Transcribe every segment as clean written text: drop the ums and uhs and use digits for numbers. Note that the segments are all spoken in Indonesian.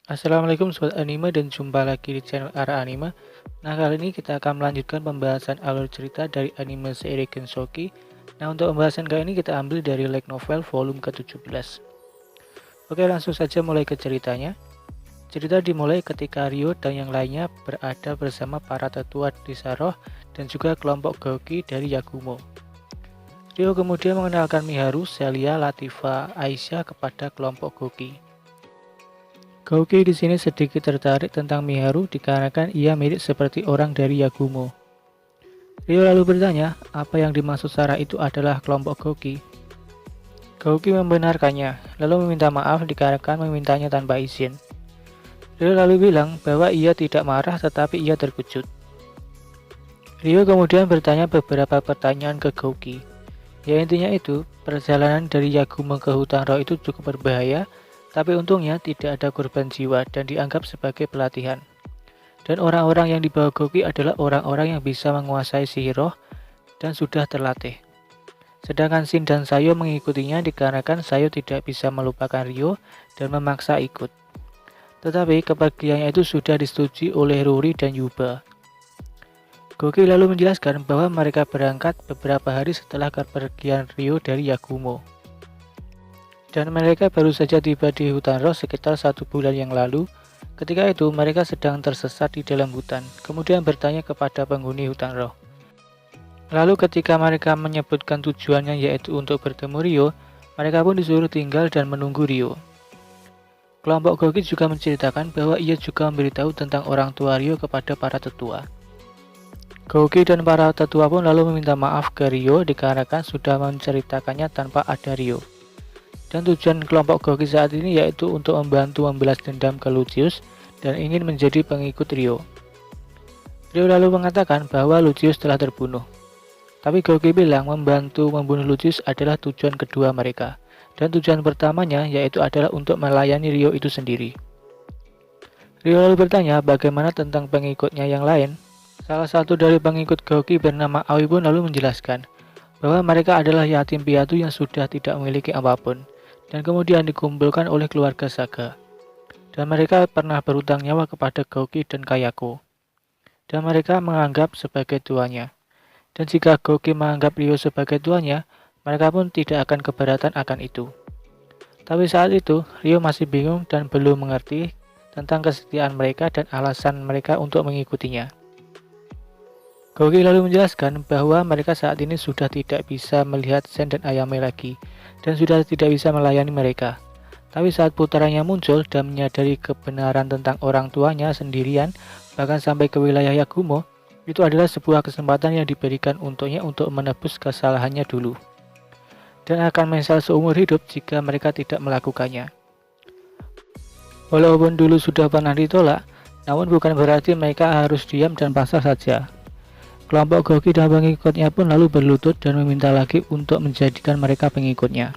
Assalamualaikum Sobat Anime dan jumpa lagi di channel Ara Anime. Nah, kali ini kita akan melanjutkan pembahasan alur cerita dari anime Seiri Gensouki. Nah, untuk pembahasan kali ini kita ambil dari light novel volume ke-17. Oke, langsung saja mulai ke ceritanya. Cerita dimulai ketika Ryo dan yang lainnya berada bersama para tetua desa roh dan juga kelompok Gouki dari Yakumo. Ryo kemudian mengenalkan Miharu, Celia, Latifa, Aisyah kepada kelompok Gouki. Gouki di sini sedikit tertarik tentang Miharu dikarenakan ia mirip seperti orang dari Yakumo. Ryo lalu bertanya, apa yang dimaksud Sarah itu adalah kelompok Gouki? Gouki membenarkannya, lalu meminta maaf dikarenakan memintanya tanpa izin. Ryo lalu bilang bahwa ia tidak marah tetapi ia terkejut. Ryo kemudian bertanya beberapa pertanyaan ke Gouki. Ya intinya itu, perjalanan dari Yakumo ke hutan roh itu cukup berbahaya, tapi untungnya tidak ada korban jiwa dan dianggap sebagai pelatihan. Dan orang-orang yang dibawa Gouki adalah orang-orang yang bisa menguasai sihir roh dan sudah terlatih. Sedangkan Shin dan Sayo mengikutinya dikarenakan Sayo tidak bisa melupakan Ryo dan memaksa ikut. Tetapi kepergiannya itu sudah disetujui oleh Ruri dan Yuba. Gouki lalu menjelaskan bahwa mereka berangkat beberapa hari setelah kepergian Ryo dari Yakumo. Dan mereka baru saja tiba di hutan roh sekitar 1 bulan yang lalu. Ketika itu mereka sedang tersesat di dalam hutan, kemudian bertanya kepada penghuni hutan roh. Lalu ketika mereka menyebutkan tujuannya yaitu untuk bertemu Ryo, mereka pun disuruh tinggal dan menunggu Ryo. Kelompok Gouki juga menceritakan bahwa ia juga memberitahu tentang orang tua Ryo kepada para tetua. Gouki dan para tetua pun lalu meminta maaf ke Ryo dikarenakan sudah menceritakannya tanpa ada Ryo. Dan tujuan kelompok Gouki saat ini yaitu untuk membantu membalas dendam ke Lucius dan ingin menjadi pengikut Ryo. Ryo lalu mengatakan bahwa Lucius telah terbunuh. Tapi Gouki bilang membantu membunuh Lucius adalah tujuan kedua mereka. Dan tujuan pertamanya yaitu adalah untuk melayani Ryo itu sendiri. Ryo lalu bertanya bagaimana tentang pengikutnya yang lain. Salah satu dari pengikut Gouki bernama Aoi pun lalu menjelaskan bahwa mereka adalah yatim piatu yang sudah tidak memiliki apapun dan kemudian dikumpulkan oleh keluarga Saga. Dan mereka pernah berutang nyawa kepada Gouki dan Kayako. Dan mereka menganggap sebagai tuannya. Dan jika Gouki menganggap Ryo sebagai tuannya, mereka pun tidak akan keberatan akan itu. Tapi saat itu, Ryo masih bingung dan belum mengerti tentang kesetiaan mereka dan alasan mereka untuk mengikutinya. Gouki lalu menjelaskan bahwa mereka saat ini sudah tidak bisa melihat Sen dan Ayame lagi, dan sudah tidak bisa melayani mereka. Tapi saat putranya muncul dan menyadari kebenaran tentang orang tuanya sendirian, bahkan sampai ke wilayah Yakumo, itu adalah sebuah kesempatan yang diberikan untuknya untuk menebus kesalahannya dulu. Dan akan menyesal seumur hidup jika mereka tidak melakukannya. Walaupun dulu sudah pernah ditolak, namun bukan berarti mereka harus diam dan pasrah saja. Kelompok Gouki dan pengikutnya pun lalu berlutut dan meminta lagi untuk menjadikan mereka pengikutnya.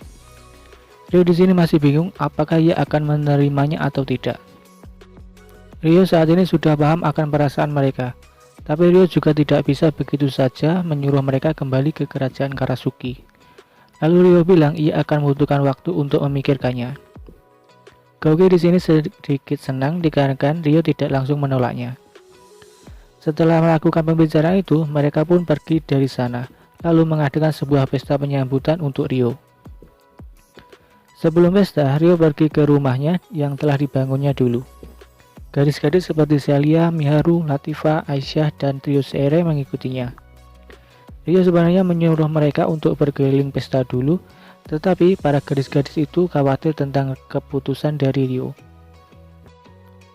Ryo di sini masih bingung apakah ia akan menerimanya atau tidak. Ryo saat ini sudah paham akan perasaan mereka, tapi Ryo juga tidak bisa begitu saja menyuruh mereka kembali ke kerajaan Karasuki. Lalu Ryo bilang ia akan membutuhkan waktu untuk memikirkannya. Gouki di sini sedikit senang dikarenakan Ryo tidak langsung menolaknya. Setelah melakukan pembicaraan itu, mereka pun pergi dari sana, lalu mengadakan sebuah pesta penyambutan untuk Ryo. Sebelum pesta, Ryo pergi ke rumahnya yang telah dibangunnya dulu. Gadis-gadis seperti Celia, Miharu, Latifa, Aisyah, dan trio Seire mengikutinya. Ryo sebenarnya menyuruh mereka untuk berkeliling pesta dulu, tetapi para gadis-gadis itu khawatir tentang keputusan dari Ryo.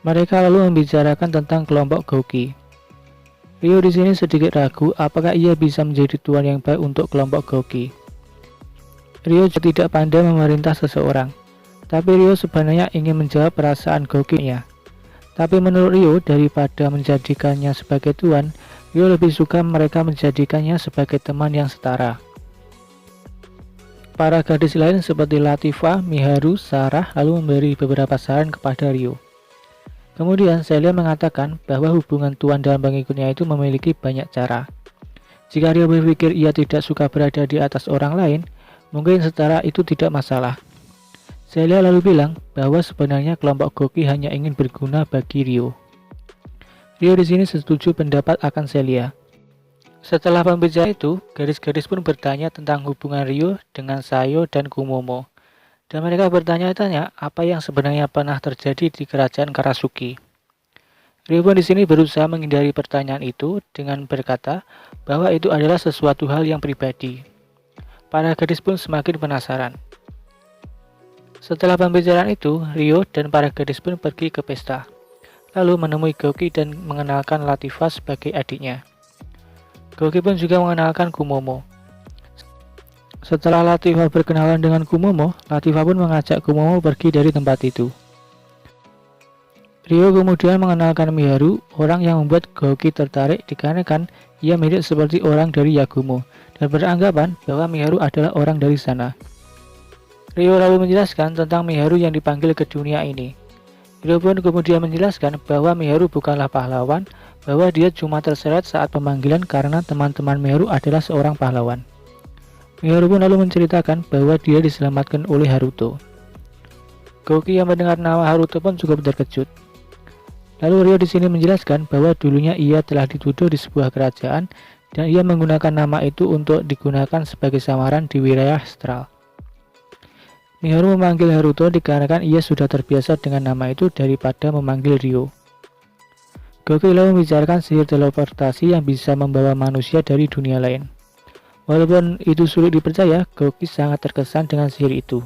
Mereka lalu membicarakan tentang kelompok Gouki. Ryo di sini sedikit ragu apakah ia bisa menjadi tuan yang baik untuk kelompok Gouki. Ryo juga tidak pandai memerintah seseorang, tapi Ryo sebenarnya ingin menjawab perasaan Gouki-nya. Tapi menurut Ryo, daripada menjadikannya sebagai tuan, Ryo lebih suka mereka menjadikannya sebagai teman yang setara. Para gadis lain seperti Latifa, Miharu, Sarah lalu memberi beberapa saran kepada Ryo. Kemudian Celia mengatakan bahwa hubungan tuan dan pengikutnya itu memiliki banyak cara. Jika Ryo berpikir ia tidak suka berada di atas orang lain, mungkin setara itu tidak masalah. Celia lalu bilang bahwa sebenarnya kelompok Goki hanya ingin berguna bagi Ryo. Ryo di sini setuju pendapat akan Celia. Setelah pembicaraan itu, gadis-gadis pun bertanya tentang hubungan Ryo dengan Sayo dan Kumomo. Dan mereka bertanya-tanya apa yang sebenarnya pernah terjadi di kerajaan Karasuki. Ryo pun di sini berusaha menghindari pertanyaan itu dengan berkata bahwa itu adalah sesuatu hal yang pribadi. Para gadis pun semakin penasaran. Setelah pembicaraan itu, Ryo dan para gadis pun pergi ke pesta, lalu menemui Goki dan mengenalkan Latifa sebagai adiknya. Goki pun juga mengenalkan Kumomo. Setelah Latifa berkenalan dengan Kumomo, Latifa pun mengajak Kumomo pergi dari tempat itu. Ryo kemudian mengenalkan Miharu, orang yang membuat Goki tertarik dikarenakan ia mirip seperti orang dari Yagumo, dan beranggapan bahwa Miharu adalah orang dari sana. Ryo lalu menjelaskan tentang Miharu yang dipanggil ke dunia ini. Ryo pun kemudian menjelaskan bahwa Miharu bukanlah pahlawan, bahwa dia cuma terseret saat pemanggilan karena teman-teman Miharu adalah seorang pahlawan. Miharu pun lalu menceritakan bahwa dia diselamatkan oleh Haruto. Goki yang mendengar nama Haruto pun cukup terkejut. Lalu Ryo di sini menjelaskan bahwa dulunya ia telah dituduh di sebuah kerajaan dan ia menggunakan nama itu untuk digunakan sebagai samaran di wilayah astral. Miharu memanggil Haruto dikarenakan ia sudah terbiasa dengan nama itu daripada memanggil Ryo. Goki lalu membicarakan sihir teleportasi yang bisa membawa manusia dari dunia lain. Walaupun itu sulit dipercaya, Goki sangat terkesan dengan sihir itu.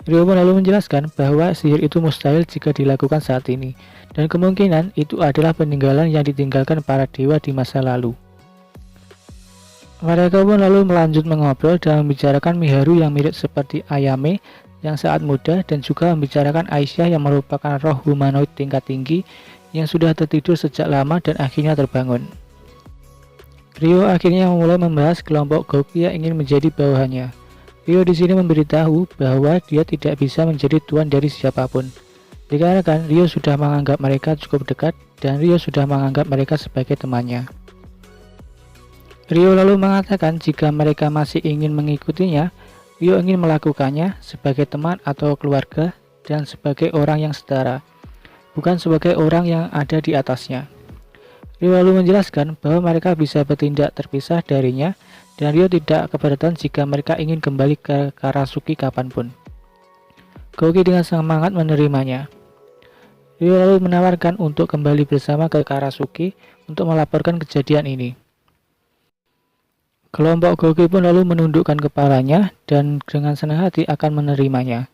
Ryo pun lalu menjelaskan bahwa sihir itu mustahil jika dilakukan saat ini, dan kemungkinan itu adalah peninggalan yang ditinggalkan para dewa di masa lalu. Mereka pun lalu melanjut mengobrol dan membicarakan Miharu yang mirip seperti Ayame yang saat muda dan juga membicarakan Aisyah yang merupakan roh humanoid tingkat tinggi yang sudah tertidur sejak lama dan akhirnya terbangun. Ryo akhirnya memulai membahas kelompok Goki yang ingin menjadi bawahannya. Ryo di sini memberitahu bahwa dia tidak bisa menjadi tuan dari siapapun. Dikarenakan Ryo sudah menganggap mereka cukup dekat dan Ryo sudah menganggap mereka sebagai temannya. Ryo lalu mengatakan jika mereka masih ingin mengikutinya, Ryo ingin melakukannya sebagai teman atau keluarga dan sebagai orang yang setara, bukan sebagai orang yang ada di atasnya. Ryo lalu menjelaskan bahwa mereka bisa bertindak terpisah darinya dan Ryo tidak keberatan jika mereka ingin kembali ke Karasuki kapanpun. Goki dengan semangat menerimanya. Ryo lalu menawarkan untuk kembali bersama ke Karasuki untuk melaporkan kejadian ini. Kelompok Goki pun lalu menundukkan kepalanya dan dengan senang hati akan menerimanya.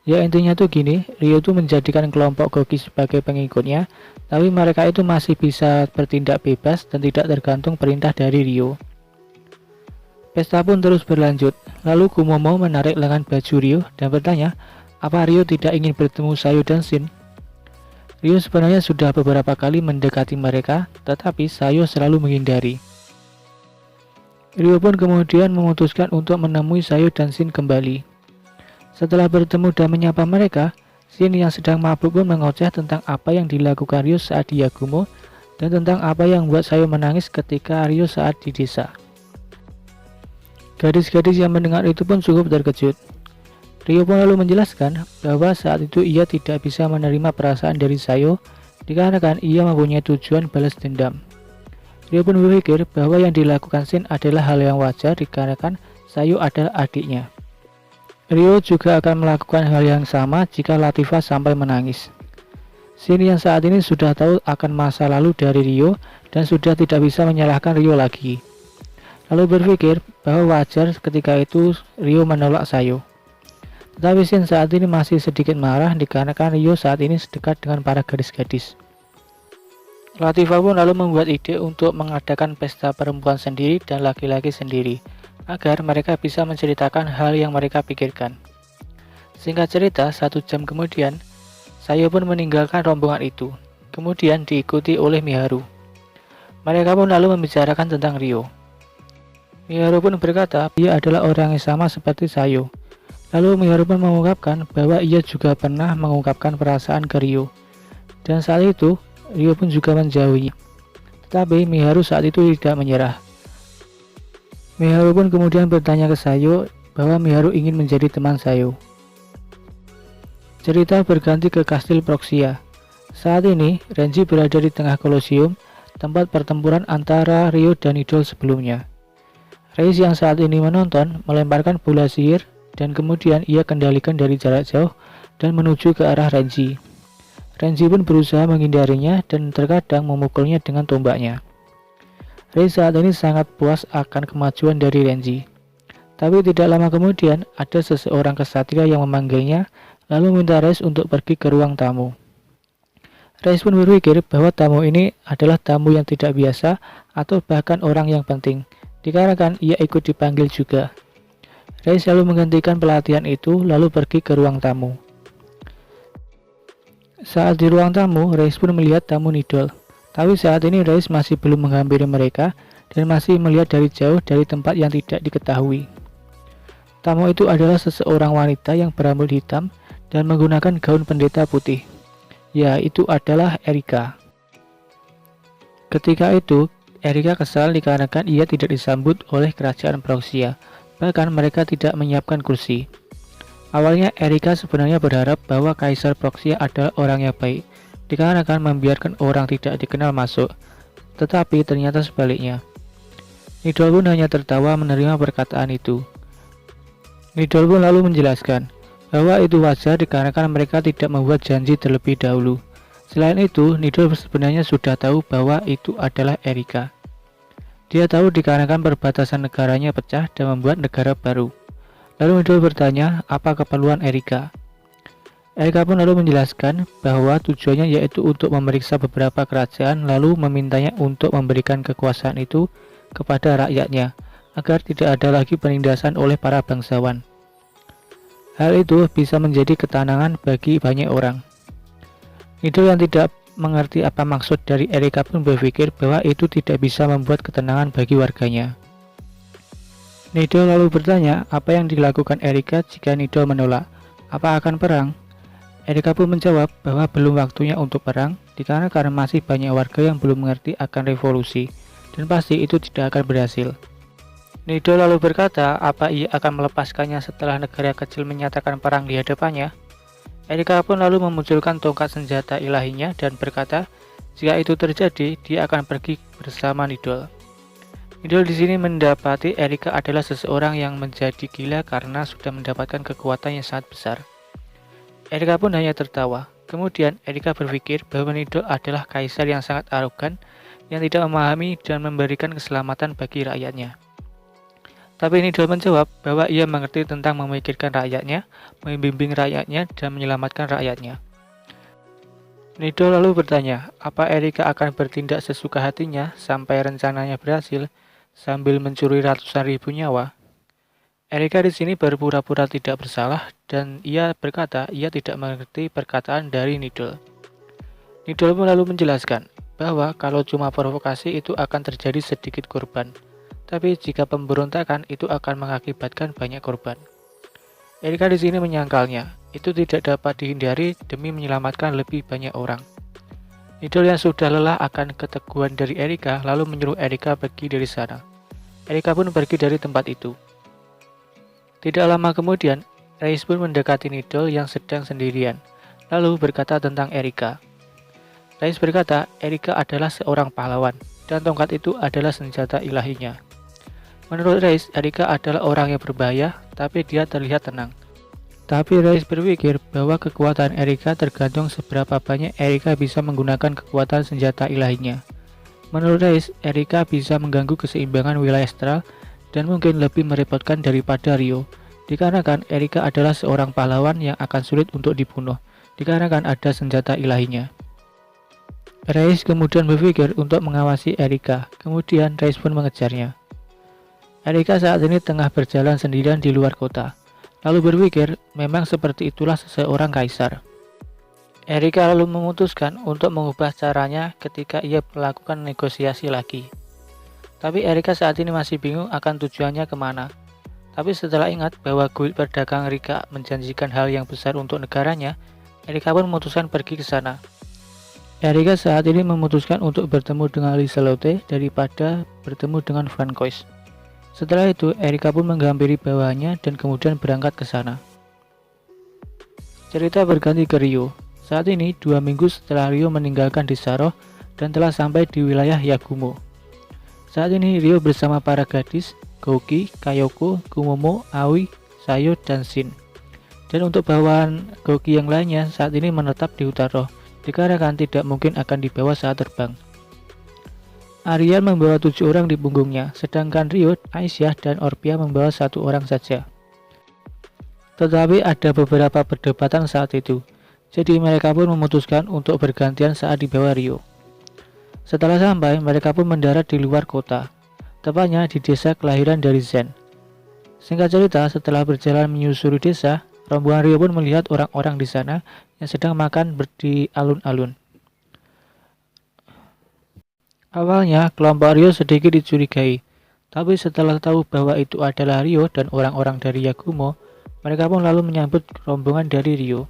Ya intinya tuh gini, Ryo tuh menjadikan kelompok Goki sebagai pengikutnya, tapi mereka itu masih bisa bertindak bebas dan tidak tergantung perintah dari Ryo. Pesta pun terus berlanjut, lalu Kumomo menarik lengan baju Ryo dan bertanya, apa Ryo tidak ingin bertemu Sayo dan Shin? Ryo sebenarnya sudah beberapa kali mendekati mereka, tetapi Sayo selalu menghindari. Ryo pun kemudian memutuskan untuk menemui Sayo dan Shin kembali. Setelah bertemu dan menyapa mereka, Shin yang sedang mabuk pun mengoceh tentang apa yang dilakukan Ryo saat di Yagumo dan tentang apa yang membuat Sayo menangis ketika Ryo saat di desa. Gadis-gadis yang mendengar itu pun cukup terkejut. Ryo pun lalu menjelaskan bahwa saat itu ia tidak bisa menerima perasaan dari Sayo dikarenakan ia mempunyai tujuan balas dendam. Ryo pun berpikir bahwa yang dilakukan Shin adalah hal yang wajar dikarenakan Sayo adalah adiknya. Ryo juga akan melakukan hal yang sama jika Latifa sampai menangis. Shin yang saat ini sudah tahu akan masa lalu dari Ryo dan sudah tidak bisa menyalahkan Ryo lagi. Lalu berpikir bahwa wajar ketika itu Ryo menolak Sayo. Tetapi Shin saat ini masih sedikit marah dikarenakan Ryo saat ini sedekat dengan para gadis-gadis. Latifa pun lalu membuat ide untuk mengadakan pesta perempuan sendiri dan laki-laki sendiri, agar mereka bisa menceritakan hal yang mereka pikirkan. Singkat cerita, 1 jam kemudian, Sayo pun meninggalkan rombongan itu, kemudian diikuti oleh Miharu. Mereka pun lalu membicarakan tentang Ryo. Miharu pun berkata dia adalah orang yang sama seperti Sayo. Lalu Miharu pun mengungkapkan bahwa ia juga pernah mengungkapkan perasaan ke Ryo. Dan saat itu, Ryo pun juga menjauhinya. Tetapi Miharu saat itu tidak menyerah. Miharu pun kemudian bertanya ke Sayo bahwa Miharu ingin menjadi teman Sayo. Cerita berganti ke Kastil Proxia. Saat ini, Renji berada di tengah Kolosium, tempat pertempuran antara Ryo dan idol sebelumnya. Reis yang saat ini menonton melemparkan bola sihir dan kemudian ia kendalikan dari jarak jauh dan menuju ke arah Renji. Renji pun berusaha menghindarinya dan terkadang memukulnya dengan tombaknya. Reis saat ini sangat puas akan kemajuan dari Renji. Tapi tidak lama kemudian ada seseorang kesatria yang memanggilnya lalu minta Reis untuk pergi ke ruang tamu. Reis pun berpikir bahwa tamu ini adalah tamu yang tidak biasa atau bahkan orang yang penting, dikarenakan ia ikut dipanggil juga. Reis lalu menghentikan pelatihan itu lalu pergi ke ruang tamu. Saat di ruang tamu, Reis pun melihat tamu Nidol. Tapi saat ini Reis masih belum menghampiri mereka dan masih melihat dari jauh dari tempat yang tidak diketahui. Tamu itu adalah seseorang wanita yang berambut hitam dan menggunakan gaun pendeta putih. Ya, itu adalah Erika. Ketika itu, Erika kesal dikarenakan ia tidak disambut oleh kerajaan Proxia. Bahkan mereka tidak menyiapkan kursi. Awalnya Erika sebenarnya berharap bahwa Kaisar Proxia adalah orang yang baik, dikarenakan membiarkan orang tidak dikenal masuk. Tetapi ternyata sebaliknya. Nidol pun hanya tertawa menerima perkataan itu. Nidol pun lalu menjelaskan bahwa itu wajar dikarenakan mereka tidak membuat janji terlebih dahulu. Selain itu, Nidol sebenarnya sudah tahu bahwa itu adalah Erika. Dia tahu dikarenakan perbatasan negaranya pecah dan membuat negara baru. Lalu Nidol bertanya apa keperluan Erika. Erika pun lalu menjelaskan bahwa tujuannya yaitu untuk memeriksa beberapa kerajaan lalu memintanya untuk memberikan kekuasaan itu kepada rakyatnya agar tidak ada lagi penindasan oleh para bangsawan. Hal itu bisa menjadi ketenangan bagi banyak orang. Nidol yang tidak mengerti apa maksud dari Erika pun berpikir bahwa itu tidak bisa membuat ketenangan bagi warganya. Nidol lalu bertanya apa yang dilakukan Erika jika Nidol menolak. Apa akan perang? Erika pun menjawab bahwa belum waktunya untuk perang dikarenakan masih banyak warga yang belum mengerti akan revolusi dan pasti itu tidak akan berhasil. Nidol lalu berkata apa ia akan melepaskannya setelah negara kecil menyatakan perang di hadapannya. Erika pun lalu memunculkan tongkat senjata ilahinya dan berkata jika itu terjadi dia akan pergi bersama Nidol. Nidol di sini mendapati Erika adalah seseorang yang menjadi gila karena sudah mendapatkan kekuatan yang sangat besar. Erika pun hanya tertawa. Kemudian Erika berpikir bahwa Nidol adalah kaisar yang sangat arogan yang tidak memahami dan memberikan keselamatan bagi rakyatnya. Tapi Nidol menjawab bahwa ia mengerti tentang memikirkan rakyatnya, membimbing rakyatnya, dan menyelamatkan rakyatnya. Nidol lalu bertanya, apa Erika akan bertindak sesuka hatinya sampai rencananya berhasil sambil mencuri ratusan ribu nyawa? Erika di sini berpura-pura tidak bersalah dan ia berkata ia tidak mengerti perkataan dari Nidol. Nidol pun lalu menjelaskan bahwa kalau cuma provokasi itu akan terjadi sedikit korban. Tapi jika pemberontakan itu akan mengakibatkan banyak korban. Erika di sini menyangkalnya, itu tidak dapat dihindari demi menyelamatkan lebih banyak orang. Nidol yang sudah lelah akan keteguhan dari Erika lalu menyuruh Erika pergi dari sana. Erika pun pergi dari tempat itu. Tidak lama kemudian, Reis pun mendekati Nidol yang sedang sendirian, lalu berkata tentang Erika. Reis berkata, Erika adalah seorang pahlawan, dan tongkat itu adalah senjata ilahinya. Menurut Reis, Erika adalah orang yang berbahaya, tapi dia terlihat tenang. Tapi Reis berpikir bahwa kekuatan Erika tergantung seberapa banyak Erika bisa menggunakan kekuatan senjata ilahinya. Menurut Reis, Erika bisa mengganggu keseimbangan wilayah astral dan mungkin lebih merepotkan daripada Ryo, dikarenakan Erika adalah seorang pahlawan yang akan sulit untuk dibunuh, dikarenakan ada senjata ilahinya. Reis kemudian berpikir untuk mengawasi Erika, kemudian Reis pun mengejarnya. Erika saat ini tengah berjalan sendirian di luar kota, lalu berpikir memang seperti itulah seseorang kaisar. Erika lalu memutuskan untuk mengubah caranya ketika ia melakukan negosiasi lagi. Tapi Erika saat ini masih bingung akan tujuannya kemana. Tapi setelah ingat bahwa guild pedagang Rika menjanjikan hal yang besar untuk negaranya, Erika pun memutuskan pergi ke sana. Erika saat ini memutuskan untuk bertemu dengan Liselotte daripada bertemu dengan Francois. Setelah itu, Erika pun menghampiri bawahnya dan kemudian berangkat ke sana. Cerita berganti ke Rio. Saat ini 2 minggu setelah Rio meninggalkan desa Roh dan telah sampai di wilayah Yagumo. Saat ini Rio bersama para gadis, Gouki, Kayoko, Kumomo, Aoi, Sayo, dan Shin. Dan untuk bawaan Gouki yang lainnya saat ini menetap di hutan Roh, dikarenakan tidak mungkin akan dibawa saat terbang. Aryan membawa 7 orang di punggungnya, sedangkan Rio, Aisyah, dan Orpia membawa 1 orang saja. Tetapi ada beberapa perdebatan saat itu, jadi mereka pun memutuskan untuk bergantian saat dibawa Rio. Setelah sampai, mereka pun mendarat di luar kota, tepatnya di desa kelahiran dari Zen. Singkat cerita, setelah berjalan menyusuri desa, rombongan Rio pun melihat orang-orang di sana yang sedang makan di alun-alun. Awalnya, kelompok Rio sedikit dicurigai, tapi setelah tahu bahwa itu adalah Rio dan orang-orang dari Yagumo, mereka pun lalu menyambut rombongan dari Rio.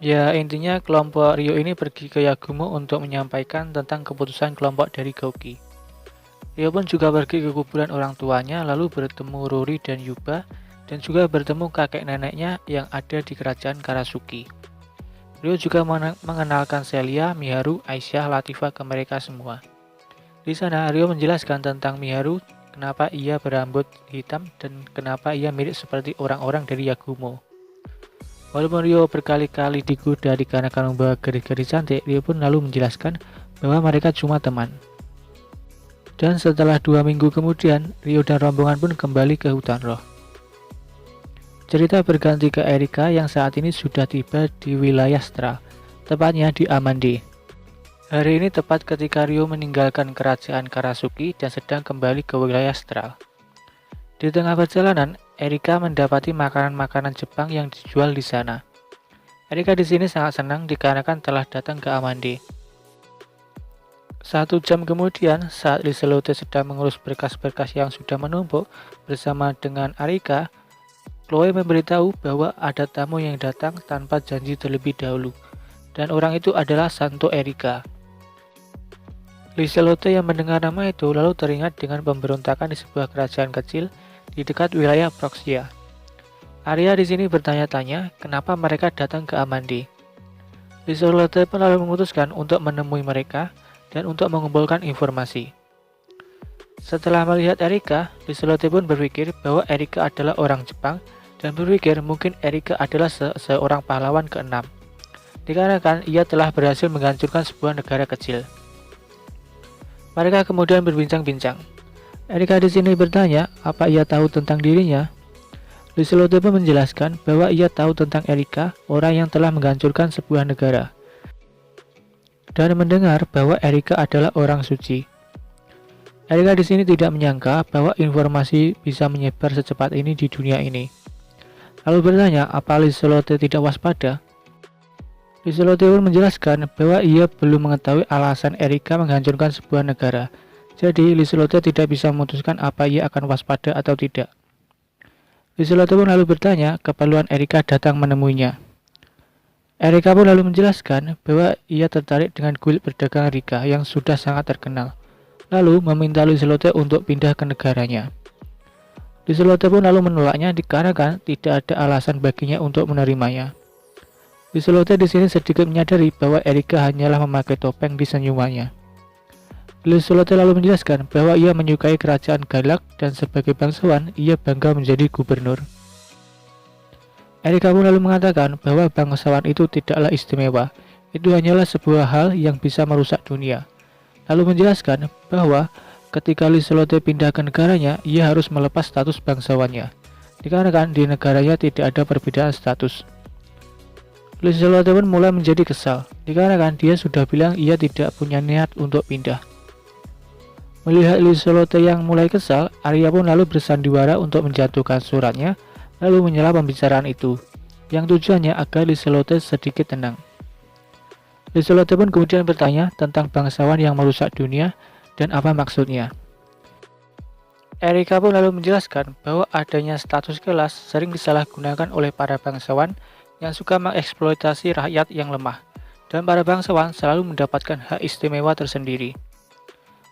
Ya, intinya kelompok Rio ini pergi ke Yagumo untuk menyampaikan tentang keputusan kelompok dari Gouki. Rio pun juga pergi ke kuburan orang tuanya, lalu bertemu Rory dan Yuba, dan juga bertemu kakek neneknya yang ada di kerajaan Karasuki. Rio juga mengenalkan Celia, Miharu, Aisyah, Latifa ke mereka semua. Di sana Rio menjelaskan tentang Miharu, kenapa ia berambut hitam dan kenapa ia mirip seperti orang-orang dari Yagumo. Walaupun Rio berkali-kali digoda dikarenakan membawa gadis-gadis cantik, Rio pun lalu menjelaskan bahwa mereka cuma teman. Dan setelah 2 minggu kemudian, Rio dan rombongan pun kembali ke hutan Roh. Cerita berganti ke Erika yang saat ini sudah tiba di wilayah Stra, tepatnya di Amandi. Hari ini tepat ketika Rio meninggalkan kerajaan Karasuki dan sedang kembali ke wilayah Stra. Di tengah perjalanan, Erika mendapati makanan-makanan Jepang yang dijual di sana. Erika di sini sangat senang dikarenakan telah datang ke Amandi. 1 jam kemudian, saat Liselotte sedang mengurus berkas-berkas yang sudah menumpuk bersama dengan Erika, Chloe memberitahu bahwa ada tamu yang datang tanpa janji terlebih dahulu, dan orang itu adalah Santo Erika. Liselotte yang mendengar nama itu lalu teringat dengan pemberontakan di sebuah kerajaan kecil di dekat wilayah Proxia. Arya di sini bertanya-tanya kenapa mereka datang ke Amandi. Liselotte pun lalu memutuskan untuk menemui mereka dan untuk mengumpulkan informasi. Setelah melihat Erika, Liselotte pun berpikir bahwa Erika adalah orang Jepang dan berpikir mungkin Erika adalah seorang pahlawan ke-6, dikarenakan ia telah berhasil menghancurkan sebuah negara kecil. Mereka kemudian berbincang-bincang. Erika di sini bertanya apa ia tahu tentang dirinya. Liselotte pun menjelaskan bahwa ia tahu tentang Erika, orang yang telah menghancurkan sebuah negara, dan mendengar bahwa Erika adalah orang suci. Erika di sini tidak menyangka bahwa informasi bisa menyebar secepat ini di dunia ini. Lalu bertanya apa Liselotte tidak waspada. Liselotte pun menjelaskan bahwa ia belum mengetahui alasan Erika menghancurkan sebuah negara. Jadi Liselotte tidak bisa memutuskan apa ia akan waspada atau tidak. Liselotte pun lalu bertanya keperluan Erika datang menemuinya. Erika pun lalu menjelaskan bahwa ia tertarik dengan kuil perdagangan Rika yang sudah sangat terkenal. Lalu meminta Liselotte untuk pindah ke negaranya. Liselotte pun lalu menolaknya dikarenakan tidak ada alasan baginya untuk menerimanya. Liselotte di sini sedikit menyadari bahwa Erika hanyalah memakai topeng di senyumannya. Liselotte lalu menjelaskan bahwa ia menyukai kerajaan Galak dan sebagai bangsawan ia bangga menjadi gubernur. Erika pun lalu mengatakan bahwa bangsawan itu tidaklah istimewa, itu hanyalah sebuah hal yang bisa merusak dunia. Lalu menjelaskan bahwa ketika Liselotte pindah ke negaranya, ia harus melepas status bangsawannya, dikarenakan di negaranya tidak ada perbedaan status. Liselotte pun mulai menjadi kesal, dikarenakan dia sudah bilang ia tidak punya niat untuk pindah. Melihat Liselotte yang mulai kesal, Arya pun lalu bersandiwara untuk menjatuhkan suratnya, lalu menyela pembicaraan itu, yang tujuannya agar Liselotte sedikit tenang. Liselotte pun kemudian bertanya tentang bangsawan yang merusak dunia dan apa maksudnya. Erika pun lalu menjelaskan bahwa adanya status kelas sering disalahgunakan oleh para bangsawan yang suka mengeksploitasi rakyat yang lemah, dan para bangsawan selalu mendapatkan hak istimewa tersendiri.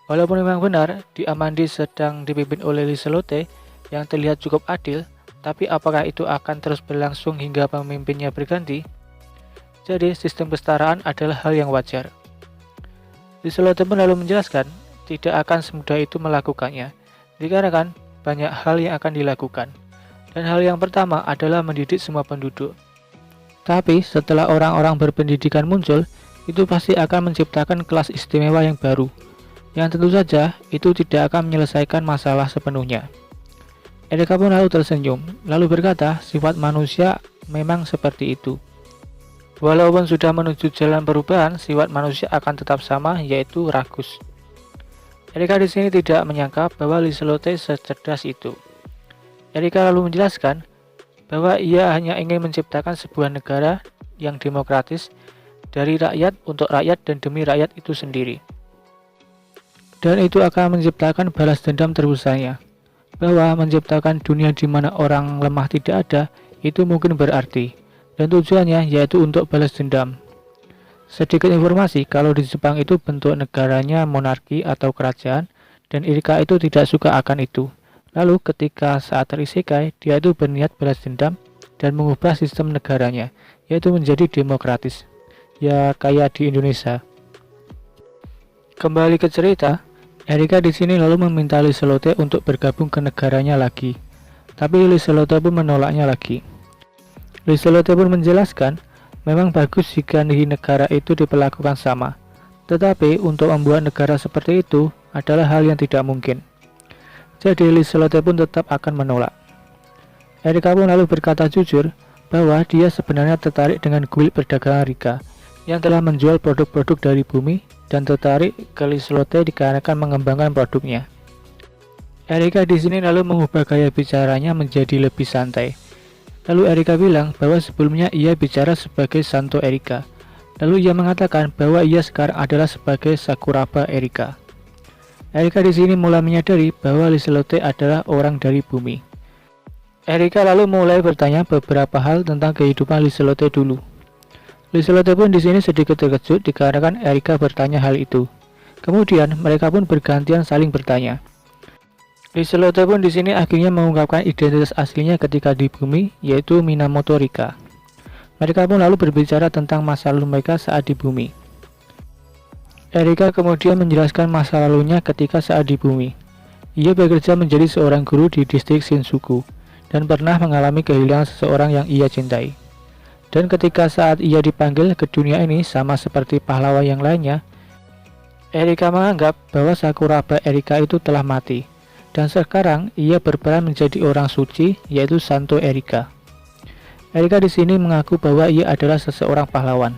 Walaupun memang benar, di Amandi sedang dipimpin oleh Liselotte yang terlihat cukup adil, tapi apakah itu akan terus berlangsung hingga pemimpinnya berganti? Jadi, sistem kesetaraan adalah hal yang wajar. Liselotte pun lalu menjelaskan, tidak akan semudah itu melakukannya, dikarenakan banyak hal yang akan dilakukan. Dan hal yang pertama adalah mendidik semua penduduk. Tapi setelah orang-orang berpendidikan muncul, itu pasti akan menciptakan kelas istimewa yang baru, yang tentu saja itu tidak akan menyelesaikan masalah sepenuhnya. Erika pun lalu tersenyum, lalu berkata, sifat manusia memang seperti itu. Walaupun sudah menuju jalan perubahan, sifat manusia akan tetap sama, yaitu ragus. Erika di sini tidak menyangka bahwa Liselotte secerdas itu. Erika lalu menjelaskan bahwa ia hanya ingin menciptakan sebuah negara yang demokratis dari rakyat untuk rakyat dan demi rakyat itu sendiri. Dan itu akan menciptakan balas dendam terbesarnya. Bahwa menciptakan dunia di mana orang lemah tidak ada, itu mungkin berarti. Dan tujuannya yaitu untuk balas dendam. Sedikit informasi, kalau di Jepang itu bentuk negaranya monarki atau kerajaan, dan Erika itu tidak suka akan itu. Lalu ketika saat terisekai, dia itu berniat balas dendam dan mengubah sistem negaranya, yaitu menjadi demokratis. Ya kayak di Indonesia. Kembali ke cerita, Erika di sini lalu meminta Liselotte untuk bergabung ke negaranya lagi. Tapi Liselotte pun menolaknya lagi. Liselotte pun menjelaskan, memang bagus jika di negara itu diperlakukan sama. Tetapi untuk membuat negara seperti itu adalah hal yang tidak mungkin. Jadi Liselotte pun tetap akan menolak. Erika pun lalu berkata jujur bahwa dia sebenarnya tertarik dengan guild perdagangan Rika yang telah menjual produk-produk dari bumi dan tertarik ke Liselotte dikarenakan mengembangkan produknya. Erika di sini lalu mengubah gaya bicaranya menjadi lebih santai. Lalu Erika bilang bahwa sebelumnya ia bicara sebagai Santo Erika. Lalu ia mengatakan bahwa ia sekarang adalah sebagai Sakuraba Erika. Erika di sini mulai menyadari bahwa Liselotte adalah orang dari bumi. Erika lalu mulai bertanya beberapa hal tentang kehidupan Liselotte dulu. Liselotte pun di sini sedikit terkejut dikarenakan Erika bertanya hal itu. Kemudian mereka pun bergantian saling bertanya. Liselotte pun di sini akhirnya mengungkapkan identitas aslinya ketika di bumi, yaitu Minamoto Rika. Mereka pun lalu berbicara tentang masa lalu mereka saat di bumi. Erika kemudian menjelaskan masa lalunya ketika saat di bumi. Ia bekerja menjadi seorang guru di distrik Shinjuku dan pernah mengalami kehilangan seseorang yang ia cintai. Dan ketika saat ia dipanggil ke dunia ini sama seperti pahlawan yang lainnya, Erika menganggap bahwa Sakuraba Erika itu telah mati. Dan sekarang ia berperan menjadi orang suci, yaitu Santo Erika. Erika di sini mengaku bahwa ia adalah seseorang pahlawan.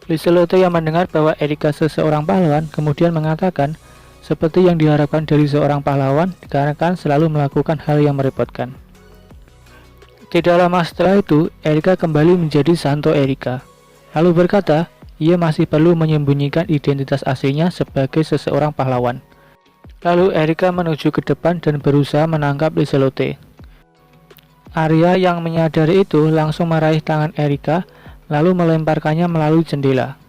Liselotte yang mendengar bahwa Erika seseorang pahlawan kemudian mengatakan, seperti yang diharapkan dari seorang pahlawan, dikarenakan selalu melakukan hal yang merepotkan. Tidak lama setelah itu, Erika kembali menjadi Santo Erika. Lalu berkata, ia masih perlu menyembunyikan identitas aslinya sebagai seseorang pahlawan. Lalu Erika menuju ke depan dan berusaha menangkap Liselotte. Arya yang menyadari itu langsung meraih tangan Erika lalu melemparkannya melalui jendela.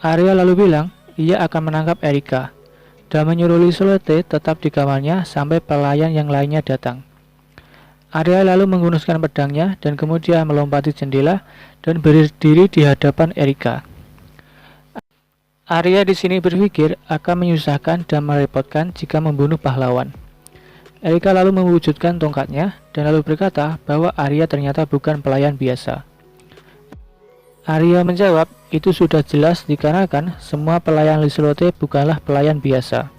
Arya lalu bilang ia akan menangkap Erika dan menyuruh Liselotte tetap di kamarnya sampai pelayan yang lainnya datang. Arya lalu menggunuskan pedangnya dan kemudian melompati jendela dan berdiri di hadapan Erika. Arya di sini berpikir akan menyusahkan dan merepotkan jika membunuh pahlawan. Erika lalu mewujudkan tongkatnya dan lalu berkata bahwa Arya ternyata bukan pelayan biasa. Arya menjawab, itu sudah jelas dikarenakan semua pelayan Liselotte bukanlah pelayan biasa.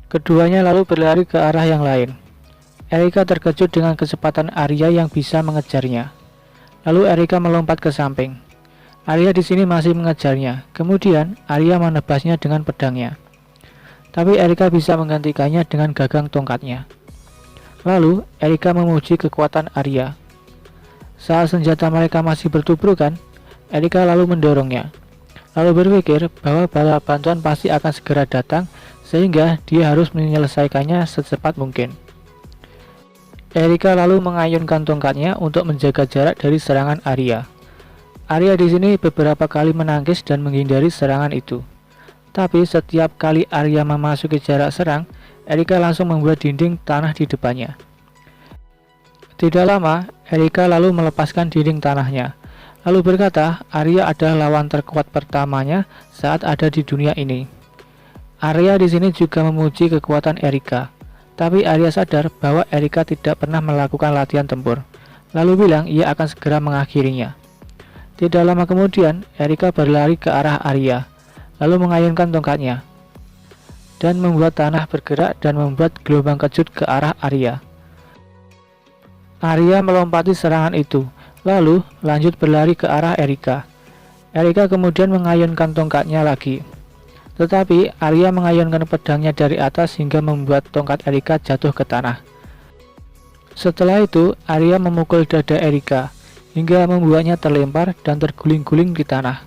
Keduanya lalu berlari ke arah yang lain. Erika terkejut dengan kecepatan Arya yang bisa mengejarnya. Lalu Erika melompat ke samping. Arya di sini masih mengejarnya. Kemudian Arya menebasnya dengan pedangnya. Tapi Erika bisa menggantikannya dengan gagang tongkatnya. Lalu Erika memuji kekuatan Arya. Saat senjata mereka masih bertubrukan, Erika lalu mendorongnya. Lalu berpikir bahwa bala bantuan pasti akan segera datang sehingga dia harus menyelesaikannya secepat mungkin. Erika lalu mengayunkan tongkatnya untuk menjaga jarak dari serangan Arya. Arya di sini beberapa kali menangkis dan menghindari serangan itu. Tapi setiap kali Arya memasuki jarak serang, Erika langsung membuat dinding tanah di depannya. Tidak lama, Erika lalu melepaskan dinding tanahnya, lalu berkata Arya adalah lawan terkuat pertamanya saat ada di dunia ini. Arya di sini juga memuji kekuatan Erika, tapi Arya sadar bahwa Erika tidak pernah melakukan latihan tempur, lalu bilang ia akan segera mengakhirinya. Tidak lama kemudian, Erika berlari ke arah Arya, lalu mengayunkan tongkatnya, dan membuat tanah bergerak dan membuat gelombang kejut ke arah Arya. Arya melompati serangan itu, lalu lanjut berlari ke arah Erika. Erika kemudian mengayunkan tongkatnya lagi. Tetapi Arya mengayunkan pedangnya dari atas hingga membuat tongkat Erika jatuh ke tanah. Setelah itu, Arya memukul dada Erika hingga membuatnya terlempar dan terguling-guling di tanah.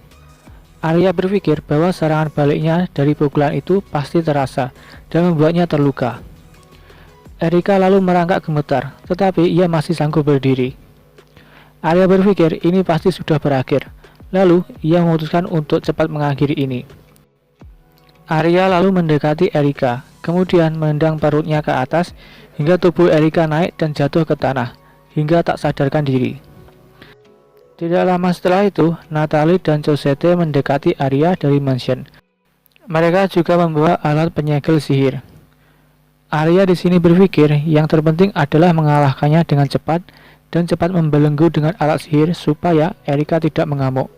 Arya berpikir bahwa serangan baliknya dari pukulan itu pasti terasa dan membuatnya terluka. Erika lalu merangkak gemetar, tetapi ia masih sanggup berdiri. Arya berpikir ini pasti sudah berakhir, lalu ia memutuskan untuk cepat mengakhiri ini. Arya lalu mendekati Erika, kemudian menendang perutnya ke atas hingga tubuh Erika naik dan jatuh ke tanah, hingga tak sadarkan diri. Tidak lama setelah itu, Natalie dan Cosette mendekati Arya dari mansion. Mereka juga membawa alat penyegel sihir. Arya di sini berpikir yang terpenting adalah mengalahkannya dengan cepat dan cepat membelenggu dengan alat sihir supaya Erika tidak mengamuk.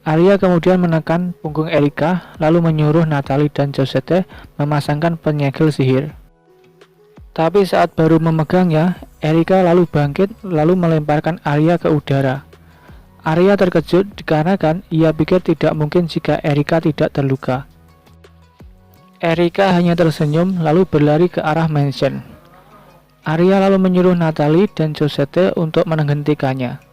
Arya kemudian menekan punggung Erika lalu menyuruh Natalie dan Cosette memasangkan penyegel sihir. Tapi saat baru memegangnya, Erika lalu bangkit lalu melemparkan Arya ke udara. Arya terkejut dikarenakan ia pikir tidak mungkin jika Erika tidak terluka. Erika hanya tersenyum lalu berlari ke arah mansion. Arya lalu menyuruh Natalie dan Cosette untuk menghentikannya.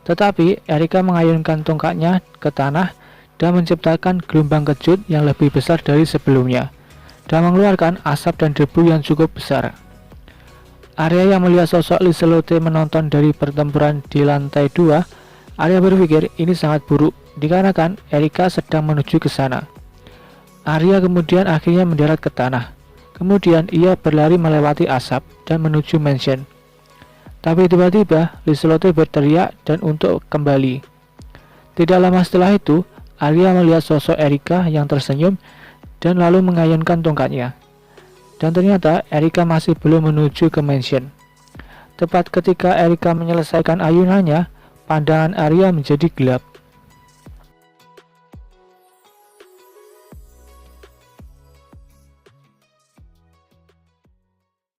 Tetapi Erika mengayunkan tongkatnya ke tanah dan menciptakan gelombang kejut yang lebih besar dari sebelumnya dan mengeluarkan asap dan debu yang cukup besar. Arya yang melihat sosok Liselotte menonton dari pertempuran di lantai 2, Arya berpikir ini sangat buruk dikarenakan Erika sedang menuju ke sana. Arya kemudian akhirnya mendarat ke tanah. Kemudian ia berlari melewati asap dan menuju mansion. Tapi tiba-tiba Liselotte berteriak dan untuk kembali. Tidak lama setelah itu, Arya melihat sosok Erika yang tersenyum dan lalu mengayunkan tongkatnya. Dan ternyata Erika masih belum menuju ke mansion. Tepat ketika Erika menyelesaikan ayunannya, pandangan Arya menjadi gelap.